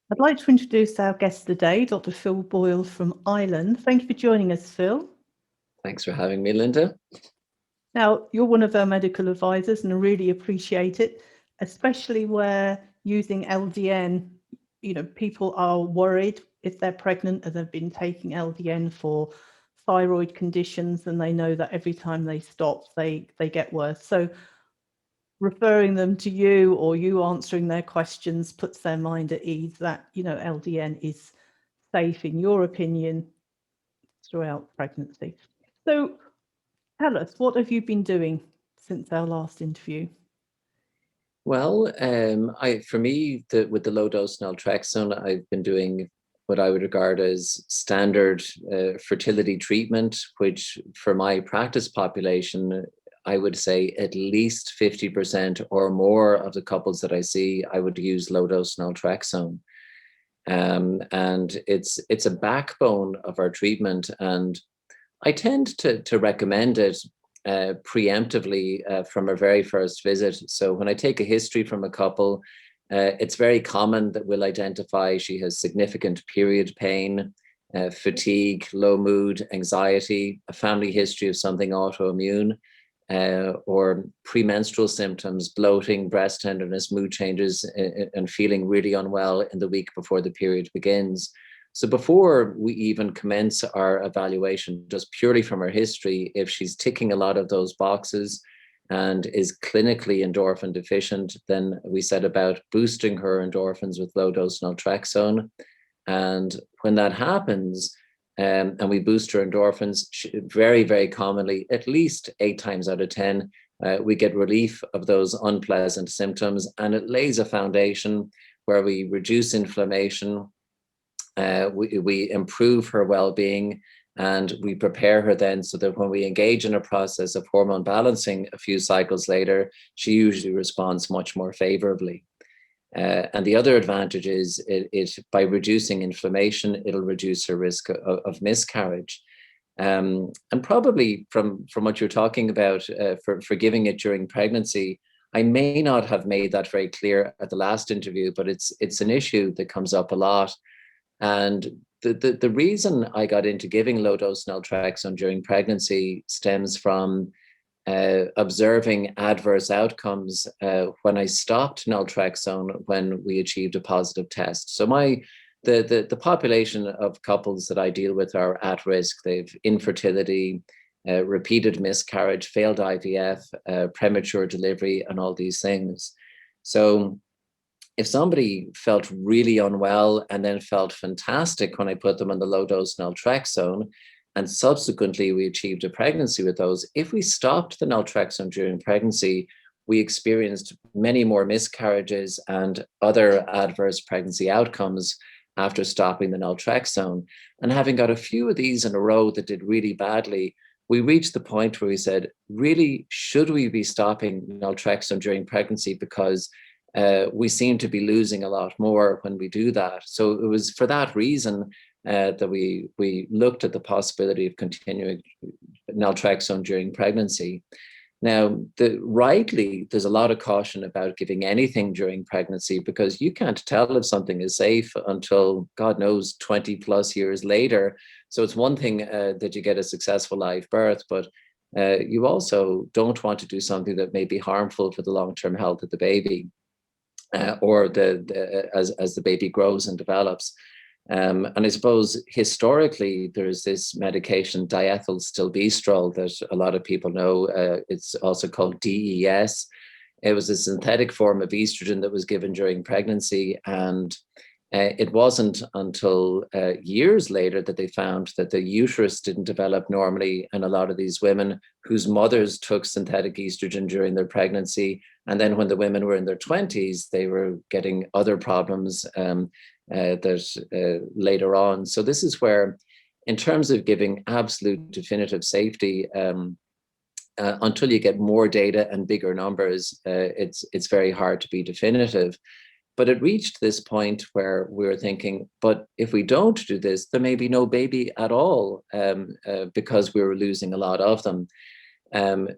I'd like to introduce our guest today, Dr. Phil Boyle from Ireland. Thank you for joining us, Phil. Thanks for having me, Linda. Now, you're one of our medical advisors, and I really appreciate it, especially where using LDN, people are worried if they're pregnant and they've been taking LDN for thyroid conditions, and they know that every time they stop, they get worse. So referring them to you or you answering their questions puts their mind at ease that, LDN is safe, in your opinion, throughout pregnancy. So tell us, what have you been doing since our last interview? Well, for me, with the low dose naltrexone, I've been doing what I would regard as standard fertility treatment, which for my practice population, I would say at least 50% or more of the couples that I see, I would use low dose naltrexone. And it's a backbone of our treatment. And I tend to recommend it preemptively from our very first visit. So when I take a history from a couple, it's very common that we'll identify she has significant period pain, fatigue, low mood, anxiety, a family history of something autoimmune, or premenstrual symptoms, bloating, breast tenderness, mood changes, and feeling really unwell in the week before the period begins. So before we even commence our evaluation, just purely from her history, if she's ticking a lot of those boxes and is clinically endorphin deficient, then we set about boosting her endorphins with low dose naltrexone. And when that happens, and we boost her endorphins, very, very commonly, at least 8 times out of 10, we get relief of those unpleasant symptoms, and it lays a foundation where we reduce inflammation, we improve her well-being, and we prepare her then so that when we engage in a process of hormone balancing a few cycles later, she usually responds much more favorably. And the other advantage is by reducing inflammation, it'll reduce her risk of miscarriage. And probably from what you're talking about for giving it during pregnancy, I may not have made that very clear at the last interview, but it's an issue that comes up a lot. And the reason I got into giving low dose naltrexone during pregnancy stems from observing adverse outcomes when I stopped naltrexone when we achieved a positive test. So the population of couples that I deal with are at risk. They've infertility, repeated miscarriage, failed IVF, premature delivery, and all these things. So if somebody felt really unwell and then felt fantastic when I put them on the low dose naltrexone, and subsequently we achieved a pregnancy with those, if we stopped the naltrexone during pregnancy, we experienced many more miscarriages and other adverse pregnancy outcomes after stopping the naltrexone. And having got a few of these in a row that did really badly, we reached the point where we said, really, should we be stopping naltrexone during pregnancy? Because we seem to be losing a lot more when we do that. So it was for that reason that we looked at the possibility of continuing naltrexone during pregnancy. Now, rightly, there's a lot of caution about giving anything during pregnancy because you can't tell if something is safe until, God knows, 20 plus years later. So it's one thing that you get a successful live birth, but you also don't want to do something that may be harmful for the long-term health of the baby. Or as the baby grows and develops. And I suppose historically, there's this medication, diethylstilbestrol, that a lot of people know. It's also called DES. It was a synthetic form of estrogen that was given during pregnancy. And it wasn't until years later that they found that the uterus didn't develop normally in a lot of these women whose mothers took synthetic estrogen during their pregnancy. And then when the women were in their 20s, they were getting other problems that later on. So this is where, in terms of giving absolute definitive safety, until you get more data and bigger numbers, it's very hard to be definitive. But it reached this point where we were thinking, but if we don't do this, there may be no baby at all because we were losing a lot of them.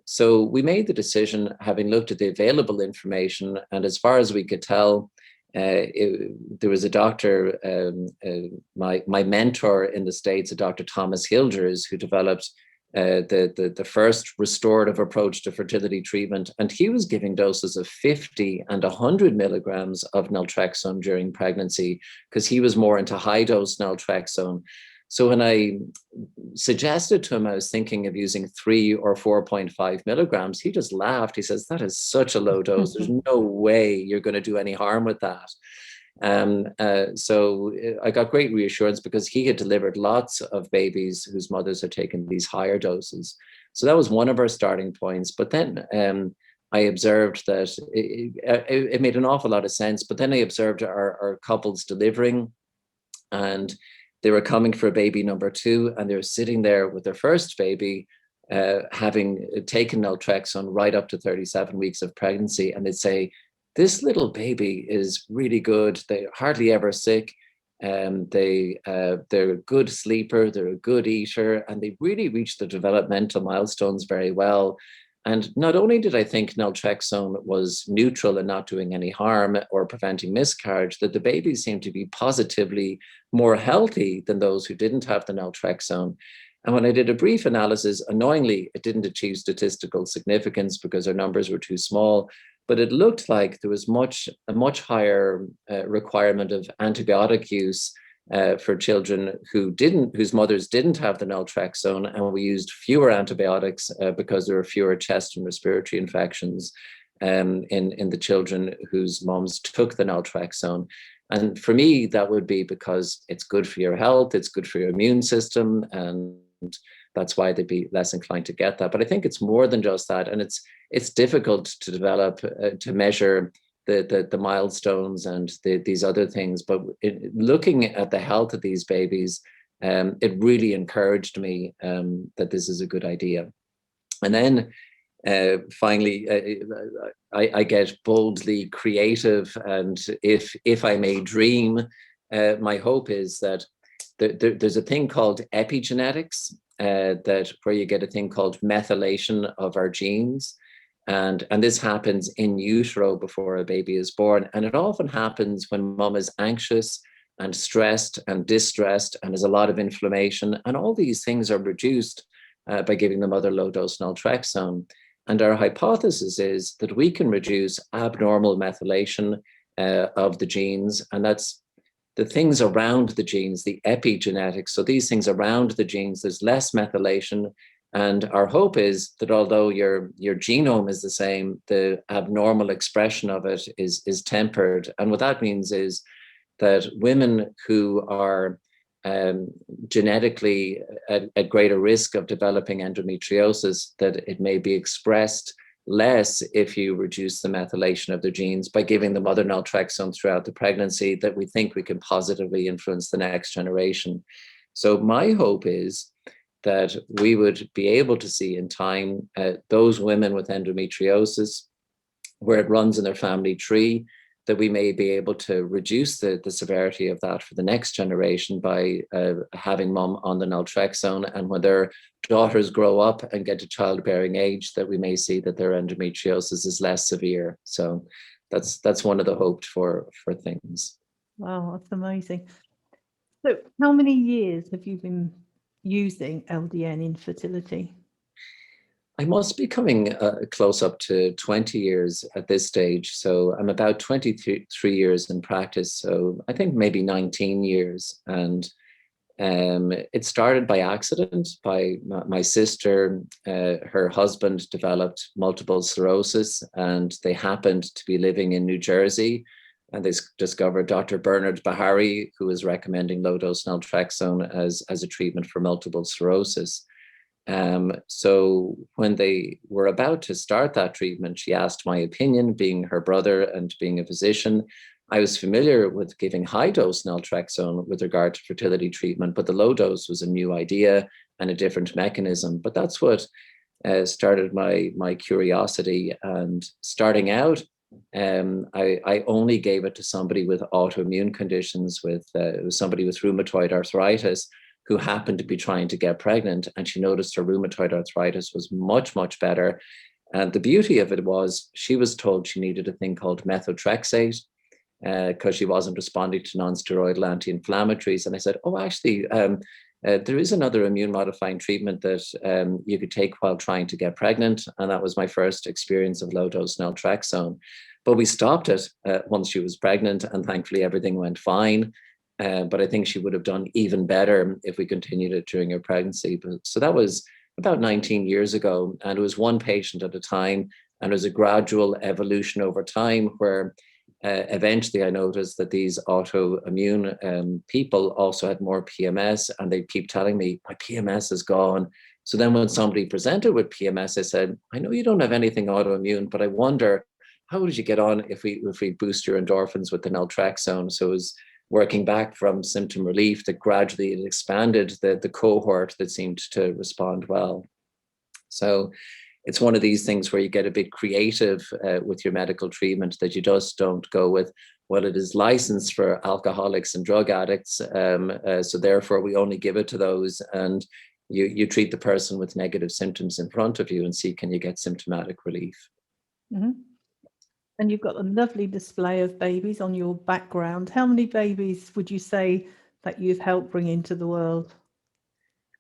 So we made the decision, having looked at the available information, and as far as we could tell, there was a doctor, my mentor in the States, a Dr. Thomas Hilders, who developed the first restorative approach to fertility treatment. And he was giving doses of 50 and 100 milligrams of naltrexone during pregnancy, because he was more into high dose naltrexone. So when I suggested to him I was thinking of using 3 or 4.5 milligrams, he just laughed. He says, that is such a low dose. There's no way you're going to do any harm with that. So I got great reassurance, because he had delivered lots of babies whose mothers had taken these higher doses. So that was one of our starting points. But then I observed that it made an awful lot of sense. But then I observed our couples delivering, and they were coming for baby number 2, and they were sitting there with their first baby, having taken naltrexone right up to 37 weeks of pregnancy. And they'd say, this little baby is really good. They're hardly ever sick. They're a good sleeper. They're a good eater. And they really reached the developmental milestones very well. And not only did I think naltrexone was neutral and not doing any harm or preventing miscarriage, that the babies seemed to be positively more healthy than those who didn't have the naltrexone. And when I did a brief analysis, annoyingly, it didn't achieve statistical significance because our numbers were too small. But it looked like there was a much higher requirement of antibiotic use for children whose mothers didn't have the naltrexone, and we used fewer antibiotics because there were fewer chest and respiratory infections in the children whose moms took the naltrexone. And for me, that would be because it's good for your health, it's good for your immune system, and that's why they'd be less inclined to get that. But I think it's more than just that, and it's difficult to develop to measure the milestones and these other things. But looking at the health of these babies, it really encouraged me that this is a good idea. And then finally, I get boldly creative, and if I may dream, my hope is that there's a thing called epigenetics, that where you get a thing called methylation of our genes. And this happens in utero before a baby is born. And it often happens when mom is anxious and stressed and distressed, and there's a lot of inflammation. And all these things are reduced by giving the mother low-dose naltrexone. And our hypothesis is that we can reduce abnormal methylation of the genes, and that's the things around the genes, the epigenetics. So these things around the genes, there's less methylation. And our hope is that although your genome is the same, the abnormal expression of it is tempered. And what that means is that women who are genetically at greater risk of developing endometriosis, that it may be expressed less if you reduce the methylation of their genes by giving the mother naltrexone throughout the pregnancy, that we think we can positively influence the next generation. So my hope is that we would be able to see in time those women with endometriosis, where it runs in their family tree, that we may be able to reduce the severity of that for the next generation by having mom on the naltrexone. And when their daughters grow up and get to childbearing age, that we may see that their endometriosis is less severe. So that's one of the hoped for things. Wow, that's amazing. So how many years have you been using LDN in fertility? I must be coming close up to 20 years at this stage. So I'm about 23 years in practice. So I think maybe 19 years. And it started by accident. By my sister, her husband developed multiple sclerosis, and they happened to be living in New Jersey. And they discovered Dr. Bernard Bahari, who was recommending low-dose naltrexone as a treatment for multiple sclerosis. So when they were about to start that treatment, she asked my opinion, being her brother and being a physician. I was familiar with giving high-dose naltrexone with regard to fertility treatment, but the low dose was a new idea and a different mechanism. But that's what started my curiosity. And starting out, I only gave it to somebody with autoimmune conditions, with somebody with rheumatoid arthritis, who happened to be trying to get pregnant, and she noticed her rheumatoid arthritis was much, much better. And the beauty of it was she was told she needed a thing called methotrexate. because she wasn't responding to non-steroidal anti-inflammatories. And I said, oh, actually, there is another immune modifying treatment that you could take while trying to get pregnant. And that was my first experience of low dose naltrexone. But we stopped it once she was pregnant, and thankfully everything went fine. But I think she would have done even better if we continued it during her pregnancy. So that was about 19 years ago, and it was one patient at a time, and it was a gradual evolution over time where eventually I noticed that these autoimmune people also had more PMS, and they keep telling me, my PMS is gone. So then when somebody presented with PMS, I said, I know you don't have anything autoimmune, but I wonder, how would you get on if we boost your endorphins with the naltrexone? So it was working back from symptom relief that gradually it expanded the cohort that seemed to respond well. So it's one of these things where you get a bit creative with your medical treatment, that you just don't go with, well, it is licensed for alcoholics and drug addicts, so therefore we only give it to those, and you treat the person with negative symptoms in front of you and see, can you get symptomatic relief? Mm-hmm. And you've got a lovely display of babies on your background. How many babies would you say that you've helped bring into the world?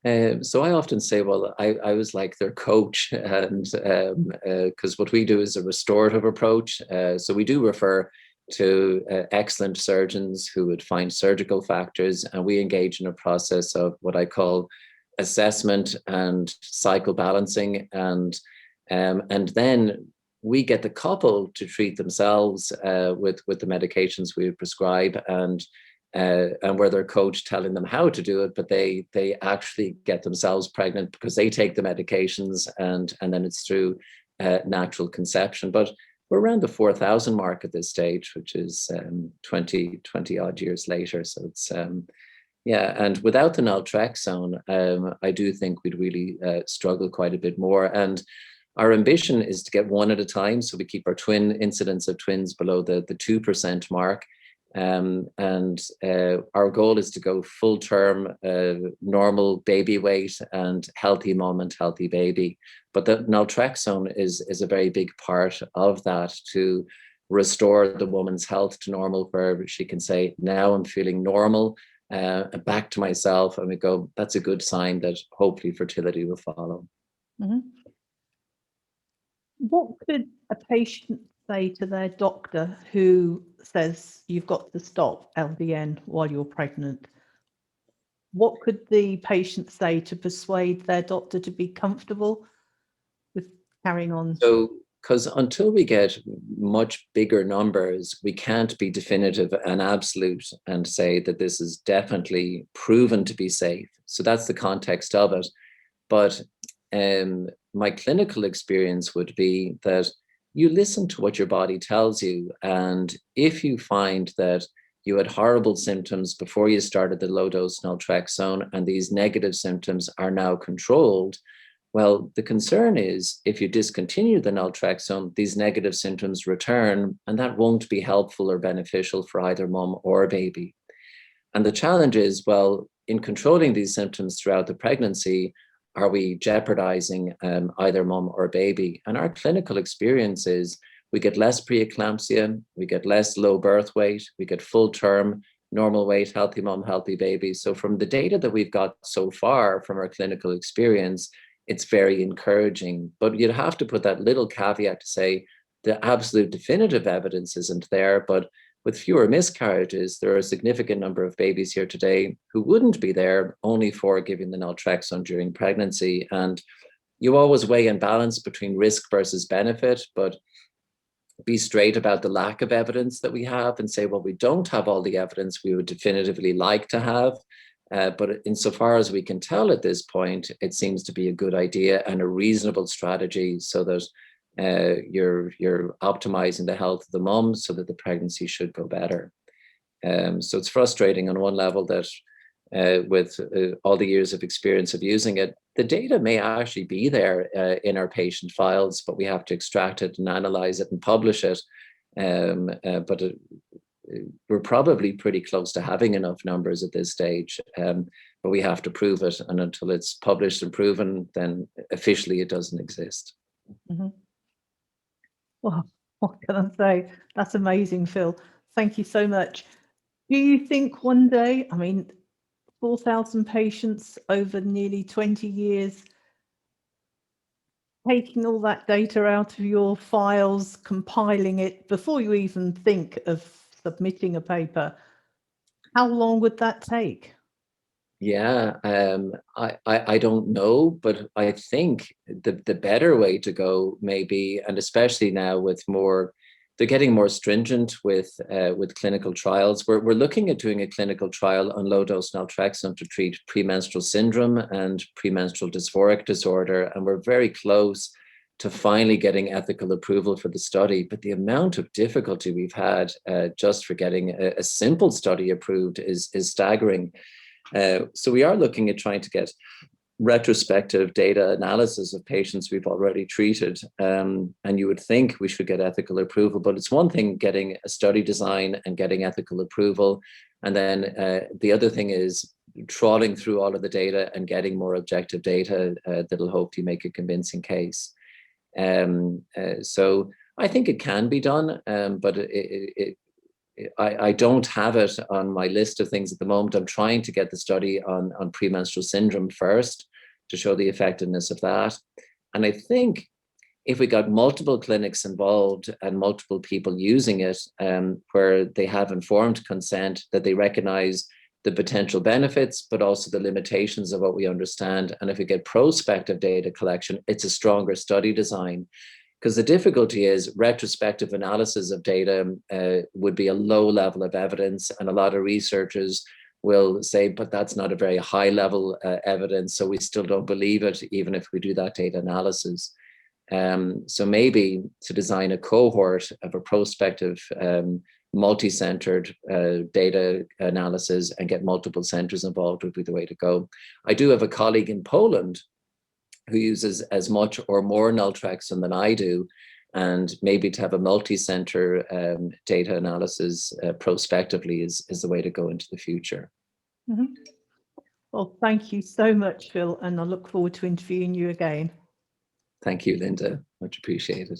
So I often say, well, I was like their coach, and because what we do is a restorative approach. So we do refer to excellent surgeons who would find surgical factors, and we engage in a process of what I call assessment and cycle balancing, and then we get the couple to treat themselves with the medications we prescribe, and where their coach telling them how to do it, but they actually get themselves pregnant because they take the medications, and then it's through natural conception. But we're around the 4,000 mark at this stage, which is 20 odd years later. So it's yeah, and without the naltrexone, I do think we'd really struggle quite a bit more. And our ambition is to get one at a time, so we keep our twin incidence of twins below the 2% mark. Our goal is to go full term, normal baby weight and healthy mom and healthy baby. But the naltrexone is a very big part of that, to restore the woman's health to normal, where she can say, now I'm feeling normal, back to myself. And we go, that's a good sign that hopefully fertility will follow. Mm-hmm. What could a patient say to their doctor who says you've got to stop LDN while you're pregnant? What could the patient say to persuade their doctor to be comfortable with carrying on? So, because until we get much bigger numbers, we can't be definitive and absolute and say that this is definitely proven to be safe. So that's the context of it. But my clinical experience would be that you listen to what your body tells you. And if you find that you had horrible symptoms before you started the low dose naltrexone, and these negative symptoms are now controlled, well, the concern is if you discontinue the naltrexone, these negative symptoms return, and that won't be helpful or beneficial for either mom or baby. And the challenge is, well, in controlling these symptoms throughout the pregnancy, are we jeopardizing either mom or baby? And our clinical experience is we get less preeclampsia, we get less low birth weight, we get full term, normal weight, healthy mom, healthy baby. So from the data that we've got so far from our clinical experience, it's very encouraging. But you'd have to put that little caveat to say the absolute definitive evidence isn't there, but with fewer miscarriages, there are a significant number of babies here today who wouldn't be there only for giving the naltrexone during pregnancy. And you always weigh in balance between risk versus benefit, but be straight about the lack of evidence that we have and say, well, we don't have all the evidence we would definitively like to have. But insofar as we can tell at this point, it seems to be a good idea and a reasonable strategy, so that you're optimizing the health of the mom so that the pregnancy should go better. So it's frustrating on one level that with all the years of experience of using it, the data may actually be there in our patient files, but we have to extract it and analyze it and publish it. But we're probably pretty close to having enough numbers at this stage, but we have to prove it. And until it's published and proven, then officially it doesn't exist. Mm-hmm. Well, what can I say? That's amazing, Phil. Thank you so much. Do you think one day, I mean, 4,000 patients over nearly 20 years, taking all that data out of your files, compiling it before you even think of submitting a paper, how long would that take? Yeah, I don't know, but I think the better way to go maybe, and especially now with more, they're getting more stringent with clinical trials. We're looking at doing a clinical trial on low dose naltrexone to treat premenstrual syndrome and premenstrual dysphoric disorder, and we're very close to finally getting ethical approval for the study. But the amount of difficulty we've had just for getting a simple study approved is staggering. So we are looking at trying to get retrospective data analysis of patients we've already treated. And you would think we should get ethical approval, but it's one thing getting a study design and getting ethical approval. And then the other thing is trawling through all of the data and getting more objective data that'll hopefully make a convincing case. So I think it can be done, but I don't have it on my list of things at the moment. I'm trying to get the study on premenstrual syndrome first to show the effectiveness of that. And I think if we got multiple clinics involved and multiple people using it, where they have informed consent, that they recognize the potential benefits, but also the limitations of what we understand. And if we get prospective data collection, it's a stronger study design. Because the difficulty is retrospective analysis of data would be a low level of evidence, and a lot of researchers will say, but that's not a very high level evidence, so we still don't believe it, even if we do that data analysis. So maybe to design a cohort of a prospective multi-centered data analysis and get multiple centers involved would be the way to go. I do have a colleague in Poland who uses as much or more naltrexone than I do, and maybe to have a multi-center data analysis prospectively is the way to go into the future. Mm-hmm. Well, thank you so much, Phil, and I look forward to interviewing you again. Thank you, Linda. Much appreciated.